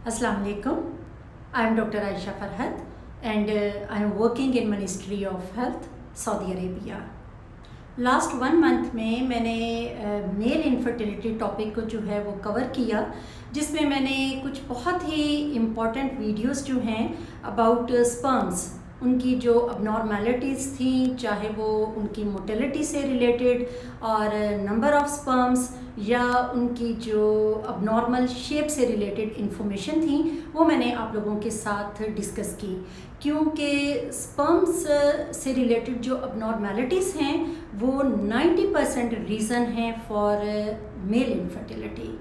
Assalamu alaikum. I am Dr. Aisha Farhat and I am working in Ministry of Health, Saudi Arabia. Last 1 month में मैंने male infertility topic को जो है वो cover किया, जिसमें मैंने कुछ बहुत ही इम्पॉर्टेंट वीडियोस जो हैं अबाउट स्पर्म्स, उनकी जो अबनॉर्मेलिटीज़ थी, चाहे वो उनकी मोटिलिटी से रिलेटेड और नंबर ऑफ स्पर्म्स या उनकी जो अबनॉर्मल शेप से रिलेटेड इंफॉर्मेशन थी, वो मैंने आप लोगों के साथ डिस्कस की। क्योंकि स्पर्म्स से रिलेटेड जो अबनॉर्मेलिटीज़ हैं वो 90% रीज़न हैं for male infertility.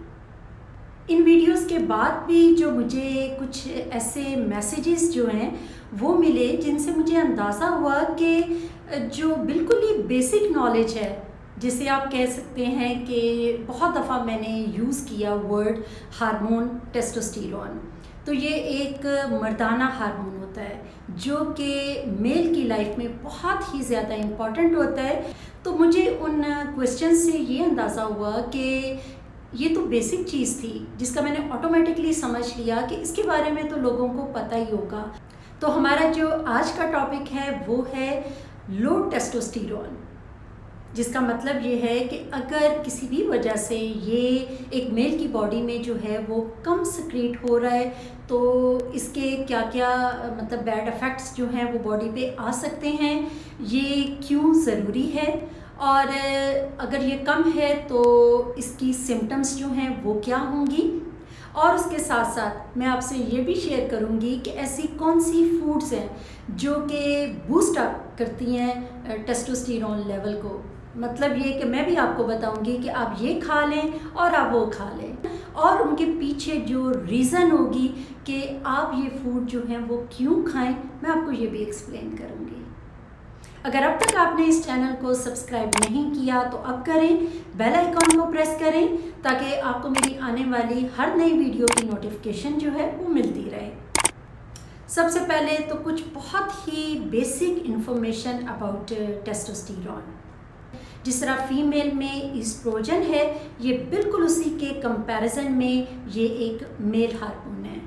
In videos के बाद भी जो मुझे कुछ ऐसे मैसेजेस जो हैं वो मिले, जिनसे मुझे अंदाज़ा हुआ कि जो बिल्कुल ही बेसिक नॉलेज है, जिसे आप कह सकते हैं कि बहुत दफ़ा मैंने यूज़ किया वर्ड हार्मोन टेस्टोस्टेरोन। तो ये एक मर्दाना हार्मोन होता है जो कि मेल की लाइफ में बहुत ही ज़्यादा इम्पॉर्टेंट होता है। तो मुझे उन क्वेश्चन से ये अंदाज़ा हुआ कि ये तो बेसिक चीज़ थी जिसका मैंने ऑटोमेटिकली समझ लिया कि इसके बारे में तो लोगों को पता ही होगा। तो हमारा जो आज का टॉपिक है वो है लो टेस्टोस्टेरोन, जिसका मतलब ये है कि अगर किसी भी वजह से ये एक मेल की बॉडी में जो है वो कम सिक्रीट हो रहा है, तो इसके क्या क्या मतलब बैड इफ़ेक्ट्स जो हैं वो बॉडी पे आ सकते हैं, ये क्यों ज़रूरी है, और अगर ये कम है तो इसकी सिम्टम्स जो हैं वो क्या होंगी। और उसके साथ साथ मैं आपसे ये भी शेयर करूँगी कि ऐसी कौन सी फूड्स हैं जो कि बूस्ट अप करती हैं टेस्टोस्टेरोन लेवल को। मतलब ये कि मैं भी आपको बताऊंगी कि आप ये खा लें और आप वो खा लें, और उनके पीछे जो रीज़न होगी कि आप ये फूड जो हैं वो क्यों खाएं, मैं आपको ये भी एक्सप्लेन करूंगी। अगर अब तक आपने इस चैनल को सब्सक्राइब नहीं किया तो अब करें, बेल आइकॉन को प्रेस करें ताकि आपको मेरी आने वाली हर नई वीडियो की नोटिफिकेशन जो है वो मिलती रहे। सबसे पहले तो कुछ बहुत ही बेसिक इंफॉर्मेशन अबाउट टेस्टोस्टेरोन। जिस तरह फीमेल में ईस्ट्रोजन है, ये बिल्कुल उसी के कंपैरिजन में ये एक मेल हार्मोन है,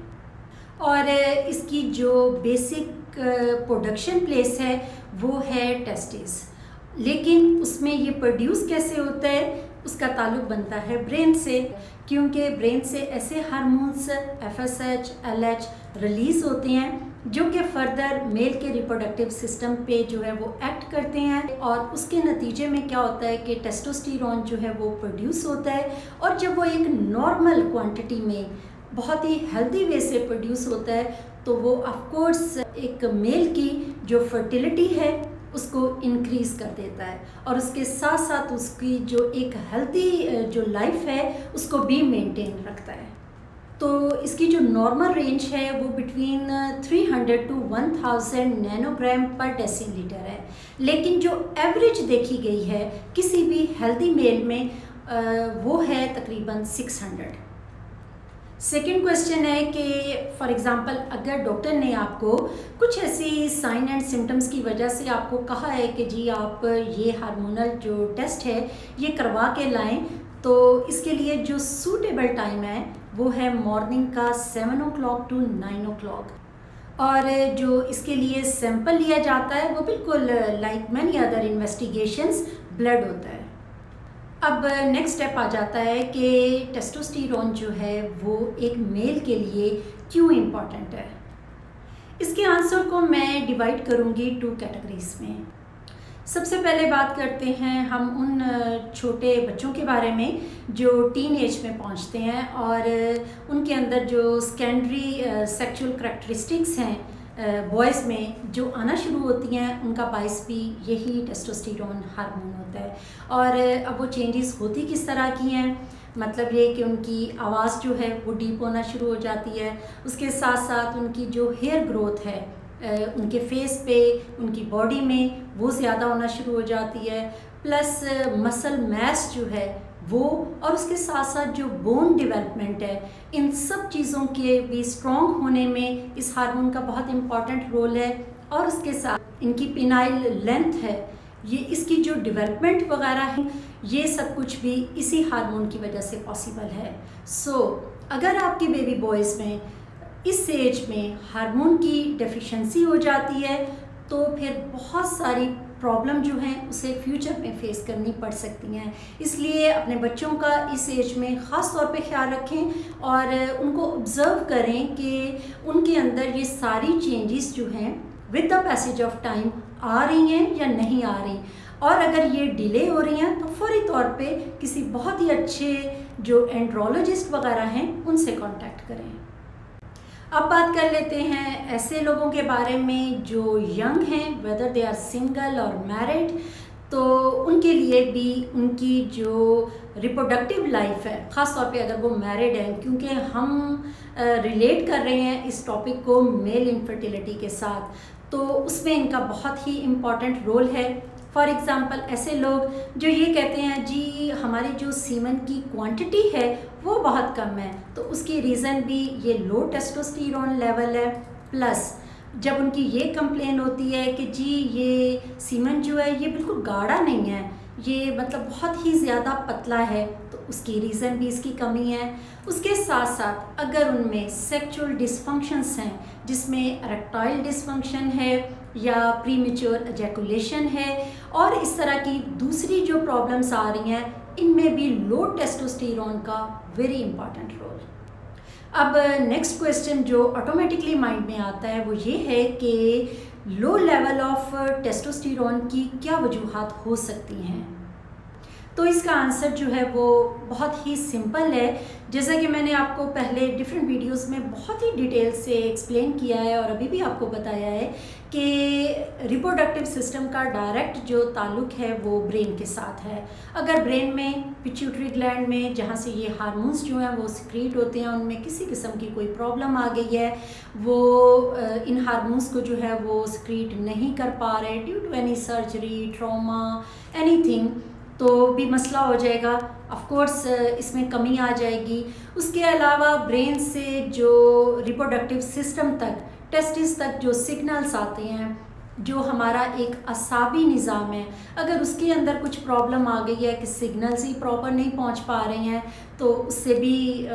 और इसकी जो बेसिक प्रोडक्शन प्लेस है वो है टेस्टिस। लेकिन उसमें ये प्रोड्यूस कैसे होता है, उसका ताल्लुक बनता है ब्रेन से, क्योंकि ब्रेन से ऐसे हार्मोन्स FSH, LH रिलीज़ होते हैं जो कि फर्दर मेल के रिप्रोडक्टिव सिस्टम पे जो है वो एक्ट करते हैं, और उसके नतीजे में क्या होता है कि टेस्टोस्टेरोन जो है वो प्रोड्यूस होता है। और जब वो एक नॉर्मल क्वांटिटी में बहुत ही हेल्दी वे से प्रोड्यूस होता है तो वो ऑफकोर्स एक मेल की जो फर्टिलिटी है उसको इंक्रीज़ कर देता है, और उसके साथ साथ उसकी जो एक हेल्दी जो लाइफ है उसको भी मेंटेन रखता है। तो इसकी जो नॉर्मल रेंज है वो बिटवीन 300 to 1000 नैनोग्राम पर डेसीलीटर है, लेकिन जो एवरेज देखी गई है किसी भी हेल्दी मेल में वो है तकरीबन 600। सेकेंड क्वेश्चन है कि फॉर एग्ज़ाम्पल अगर डॉक्टर ने आपको कुछ ऐसी साइन एंड सिम्टम्स की वजह से आपको कहा है कि जी आप ये हार्मोनल जो टेस्ट है ये करवा के लाएं, तो इसके लिए जो सूटेबल टाइम है वो है मॉर्निंग का 7 o'clock to 9 o'clock, और जो इसके लिए सैंपल लिया जाता है वो बिल्कुल like many other investigations blood होता है। अब नेक्स्ट स्टेप आ जाता है कि टेस्टोस्टेरोन जो है वो एक मेल के लिए क्यों इम्पॉर्टेंट है। इसके आंसर को मैं डिवाइड करूँगी 2 कैटेगरीज में। सबसे पहले बात करते हैं हम उन छोटे बच्चों के बारे में जो टीन एज में पहुँचते हैं, और उनके अंदर जो सेकेंडरी सेक्सुअल करैक्टरिस्टिक्स हैं बॉयज़ में जो आना शुरू होती हैं, उनका बायस भी यही टेस्टोस्टेरोन हार्मोन होता है। और अब वो चेंजेस होती किस तरह की हैं, मतलब ये कि उनकी आवाज़ जो है वो डीप होना शुरू हो जाती है, उसके साथ साथ उनकी जो हेयर ग्रोथ है उनके फेस पे, उनकी बॉडी में वो ज़्यादा होना शुरू हो जाती है, प्लस मसल मैस जो है वो, और उसके साथ साथ जो बोन डेवलपमेंट है, इन सब चीज़ों के भी स्ट्रॉन्ग होने में इस हार्मोन का बहुत इम्पॉर्टेंट रोल है। और उसके साथ इनकी पिनाइल लेंथ है, ये इसकी जो डेवलपमेंट वगैरह है, ये सब कुछ भी इसी हार्मोन की वजह से पॉसिबल है। सो अगर आपकी बेबी बॉयज़ में इस एज में हार्मोन की डेफिशिएंसी हो जाती है तो फिर बहुत सारी प्रॉब्लम जो हैं उसे फ्यूचर में फेस करनी पड़ सकती हैं। इसलिए अपने बच्चों का इस एज में ख़ास तौर पे ख्याल रखें और उनको ऑब्ज़र्व करें कि उनके अंदर ये सारी चेंजेस जो हैं with the passage of time आ रही हैं या नहीं आ रही, और अगर ये डिले हो रही हैं तो फौरी तौर पे किसी बहुत ही अच्छे जो एंड्रोलॉजिस्ट वगैरह हैं उनसे कांटेक्ट करें। अब बात कर लेते हैं ऐसे लोगों के बारे में जो यंग हैं, वेदर दे आर सिंगल और मैरिड। तो उनके लिए भी उनकी जो रिप्रोडक्टिव लाइफ है, ख़ास तौर पे अगर वो मैरिड हैं, क्योंकि हम रिलेट कर रहे हैं इस टॉपिक को मेल इनफर्टिलिटी के साथ, तो उसमें इनका बहुत ही इम्पॉर्टेंट रोल है। फॉर एग्ज़ाम्पल ऐसे लोग जो ये कहते हैं जी हमारी जो सीमन की क्वांटिटी है वो बहुत कम है, तो उसकी रीज़न भी ये लो टेस्टोस्टेरोन लेवल है। प्लस जब उनकी ये कंप्लेन होती है कि जी ये सीमन जो है ये बिल्कुल गाढ़ा नहीं है, ये मतलब बहुत ही ज़्यादा पतला है, तो उसकी रीज़न भी इसकी कमी है। उसके साथ साथ अगर उनमें सेक्सुअल डिसफंक्शंस हैं जिसमें इरेक्टाइल डिसफंक्शन है या प्रीमेच्योर एजैकुलेशन है और इस तरह की दूसरी जो प्रॉब्लम्स आ रही हैं, इनमें भी लो टेस्टोस्टेरोन का वेरी इंपॉर्टेंट रोल। अब नेक्स्ट क्वेश्चन जो ऑटोमेटिकली माइंड में आता है वो ये है कि लो लेवल ऑफ टेस्टोस्टेरोन की क्या वजूहात हो सकती हैं। तो इसका आंसर जो है वो बहुत ही सिंपल है। जैसा कि मैंने आपको पहले डिफरेंट वीडियोस में बहुत ही डिटेल से एक्सप्लेन किया है और अभी भी आपको बताया है कि रिप्रोडक्टिव सिस्टम का डायरेक्ट जो ताल्लुक है वो ब्रेन के साथ है। अगर ब्रेन में पिट्यूटरी ग्लैंड में जहाँ से ये हार्मोन्स जो हैं वो सिक्रीट होते हैं उनमें किसी किस्म की कोई प्रॉब्लम आ गई है, वो इन हार्मोन्स को जो है वो सिक्रीट नहीं कर पा रहे due to any surgery, trauma, anything, तो भी मसला हो जाएगा। ऑफ कोर्स इसमें कमी आ जाएगी। उसके अलावा ब्रेन से जो रिप्रोडक्टिव सिस्टम तक, टेस्टिस तक जो सिग्नल्स आते हैं, जो हमारा एक असाबी निज़ाम है, अगर उसके अंदर कुछ प्रॉब्लम आ गई है कि सिग्नल्स ही प्रॉपर नहीं पहुंच पा रहे हैं तो उससे भी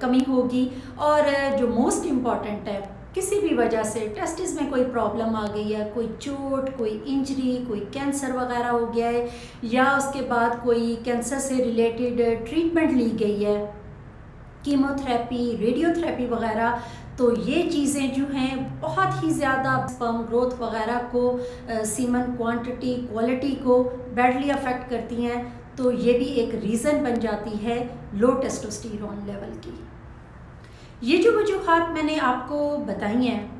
कमी होगी। और जो मोस्ट इम्पॉर्टेंट है, किसी भी वजह से टेस्टिस में कोई प्रॉब्लम आ गई है, कोई चोट, कोई इंजरी, कोई कैंसर वगैरह हो गया है या उसके बाद कोई कैंसर से रिलेटेड ट्रीटमेंट ली गई है, कीमोथेरेपी, रेडियोथेरेपी वगैरह, तो ये चीज़ें जो हैं बहुत ही ज़्यादा स्पर्म ग्रोथ वगैरह को, सीमन क्वांटिटी, क्वालिटी को बैडली अफेक्ट करती हैं। तो ये भी एक रीज़न बन जाती है लो टेस्टोस्टेरोन लेवल की। ये जो वजूहात मैंने आपको बताई हैं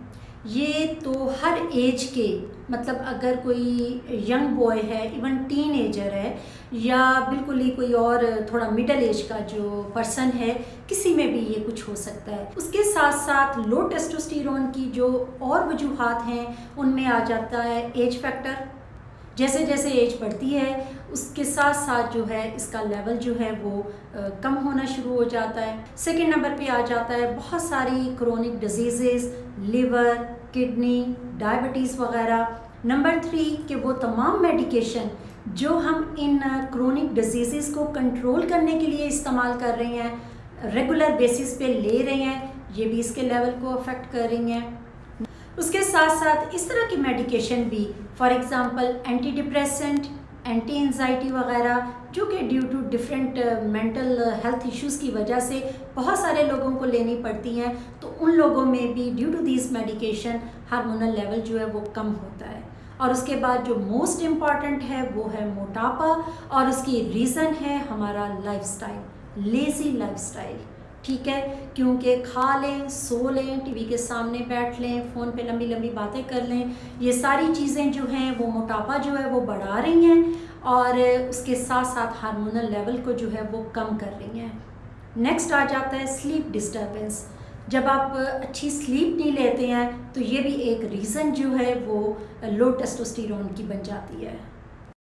ये तो हर एज के, मतलब अगर कोई यंग बॉय है, इवन टीन एजर है या बिल्कुल ही कोई और थोड़ा मिडल एज का जो पर्सन है, किसी में भी ये कुछ हो सकता है। उसके साथ साथ लो टेस्टोस्टेरोन की जो और वजूहात हैं उनमें आ जाता है एज फैक्टर। जैसे जैसे एज बढ़ती है उसके साथ साथ जो है इसका लेवल जो है वो कम होना शुरू हो जाता है। सेकंड नंबर पे आ जाता है बहुत सारी chronic diseases, liver, kidney, diabetes वगैरह। नंबर 3 कि वो तमाम मेडिकेशन जो हम इन क्रोनिक डिजीज़ेज़ को कंट्रोल करने के लिए इस्तेमाल कर रहे हैं, रेगुलर बेसिस पे ले रहे हैं, ये भी इसके लेवल को अफेक्ट कर रही हैं। उसके साथ साथ इस तरह की मेडिकेशन भी, for example anti depressant, anti anxiety वगैरह, जो कि due to different mental health issues की वजह से बहुत सारे लोगों को लेनी पड़ती हैं, तो उन लोगों में भी due to this medication hormonal level जो है वो कम होता है। और उसके बाद जो मोस्ट इम्पॉर्टेंट है वो है मोटापा, और उसकी रीज़न है हमारा लाइफस्टाइल, लेज़ी लाइफस्टाइल। ठीक है, क्योंकि खा लें, सो लें, टीवी के सामने बैठ लें, फ़ोन पे लंबी लंबी बातें कर लें, ये सारी चीज़ें जो हैं वो मोटापा जो है वो बढ़ा रही हैं और उसके साथ साथ हार्मोनल लेवल को जो है वो कम कर रही हैं। नेक्स्ट आ जाता है स्लीप डिस्टर्बेंस। जब आप अच्छी स्लीप नहीं लेते हैं तो ये भी एक रीज़न जो है वो लो टेस्टोस्टेरोन की बन जाती है।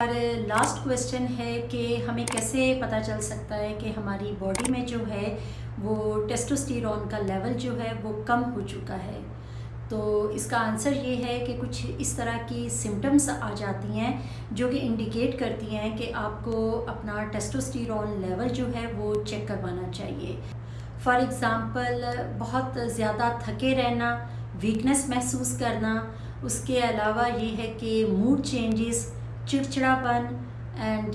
और लास्ट क्वेश्चन है कि हमें कैसे पता चल सकता है कि हमारी बॉडी में जो है वो टेस्टोस्टेरोन का लेवल जो है वो कम हो चुका है। तो इसका आंसर ये है कि कुछ इस तरह की सिम्टम्स आ जाती हैं जो कि इंडिकेट करती हैं कि आपको अपना टेस्टोस्टेरोन लेवल जो है वो चेक करवाना चाहिए। फॉर एग्ज़ाम्पल बहुत ज़्यादा थके रहना, वीकनेस महसूस करना, उसके अलावा ये है कि मूड चेंजेस, चिड़चिड़ापन एंड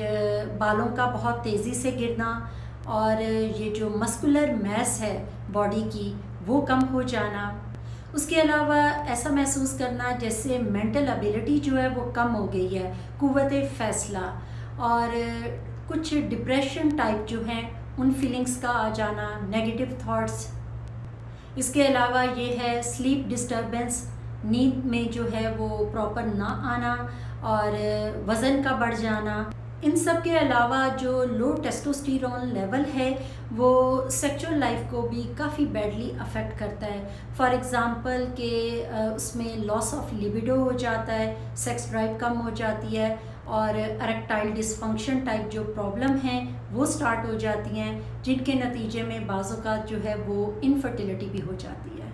बालों का बहुत तेज़ी से गिरना, और ये जो मस्कुलर मैस है बॉडी की वो कम हो जाना। उसके अलावा ऐसा महसूस करना जैसे मेंटल एबिलिटी जो है वो कम हो गई है, कुव्वत फ़ैसला, और कुछ डिप्रेशन टाइप जो हैं उन फीलिंग्स का आ जाना, नेगेटिव थॉट्स। इसके अलावा ये है स्लीप डिस्टर्बेंस, नींद में जो है वो प्रॉपर ना आना और वज़न का बढ़ जाना। इन सब के अलावा जो लो टेस्टोस्टेरोन लेवल है वो सेक्सुअल लाइफ को भी काफ़ी बैडली अफेक्ट करता है। फॉर एग्ज़ाम्पल कि उसमें लॉस ऑफ लिबिडो हो जाता है, सेक्स ड्राइव कम हो जाती है, और एरेक्टाइल डिसफंक्शन टाइप जो प्रॉब्लम हैं वो स्टार्ट हो जाती हैं, जिनके नतीजे में बाज़ औक़ात जो है वो इनफर्टिलिटी भी हो जाती है।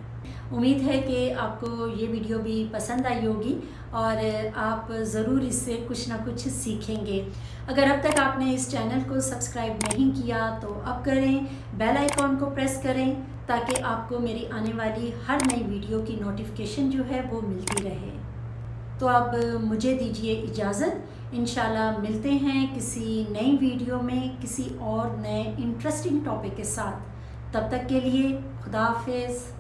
उम्मीद है कि आपको ये वीडियो भी पसंद आई होगी और आप ज़रूर इससे कुछ ना कुछ सीखेंगे। अगर अब तक आपने इस चैनल को सब्सक्राइब नहीं किया तो अब करें, बेल आइकॉन को प्रेस करें ताकि आपको मेरी आने वाली हर नई वीडियो की नोटिफिकेशन जो है वो मिलती रहे। तो अब मुझे दीजिए इजाज़त, इंशाल्लाह मिलते हैं किसी नई वीडियो में किसी और नए इंटरेस्टिंग टॉपिक के साथ। तब तक के लिए खुदा हाफिज़।